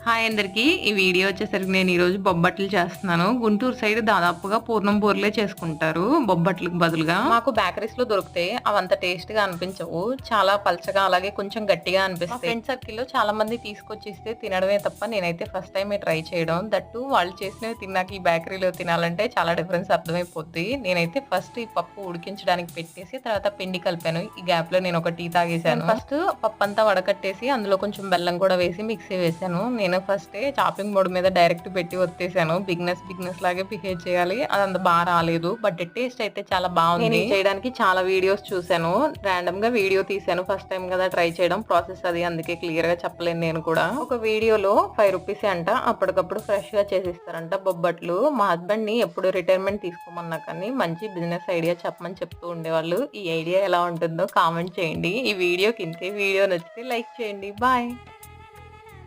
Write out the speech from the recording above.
Hi అందరికి. ఈ video వచ్చేసరికి నేను ఈరోజు బొబ్బట్లు చేస్తున్నాను. గుంటూరు సైడ్ దాదాపుగా పూర్ణం బూరెలే చేసుకుంటారు బొబ్బట్లకు బదులుగా. మాకు బేకరీస్‌లో దొరుకుతాయి. అవంత టేస్ట్‌గా అనిపించవు. చాలా పలచగా అలాగే కొంచెం గట్టిగా అనిపిస్తాయి. మా ఫ్రెండ్ సర్కిల్‌లో చాలా మంది తీసుకొచ్చి ఇస్తే తినడమే తప్ప నేనైతే ఫస్ట్ టైమే ట్రై చేయడం. దట్టు వాళ్ళు చేసినవి తిన్నాక ఈ బేకరీలో తినాలంటే చాలా డిఫరెన్స్ అర్థమైపోద్ది. నేనైతే ఫస్ట్ ఈ పప్పు ఉడికించడానికి పెట్టేసి తర్వాత పిండి కలిపాను. ఈ గ్యాప్‌లో నేను ఒక టీ తాగేసాను. ఫస్ట్ పప్పంతా వడకట్టేసి అందులో కొంచెం బెల్లం కూడా వేసి మిక్సీ వేసాను. నేను ఫస్టే చాపింగ్ బోర్డ్ మీద డైరెక్ట్ పెట్టి ఒత్తేసాను. బిగినర్స్ లాగే బిహేవ్ చేయాలి. అదంత రాలేదు. బట్ టేస్ట్ అయితే చాలా బాగుంది. నేను చేయడానికి చాలా వీడియోస్ చూసాను. రాండమ్ గా వీడియో తీసాను. ఫస్ట్ టైం కదా ట్రై చేయడం. ప్రాసెస్ అది అందుకే క్లియర్ గా చెప్పలేను నేను కూడా. ఒక వీడియోలో 5 రూపీస్ అంట అప్పటికప్పుడు ఫ్రెష్ గా చేసిస్తారంట బొబ్బట్లు. మా హస్బెండ్ ని ఎప్పుడు రిటైర్మెంట్ తీసుకోమన్నా కానీ మంచి బిజినెస్ ఐడియా చెప్పమని చెప్తూ ఉండేవాళ్ళు. ఈ ఐడియా ఎలా ఉంటుందో కామెంట్ చేయండి. ఈ వీడియోకి ఇంతే. వీడియో నచ్చితే లైక్ చేయండి. బాయ్.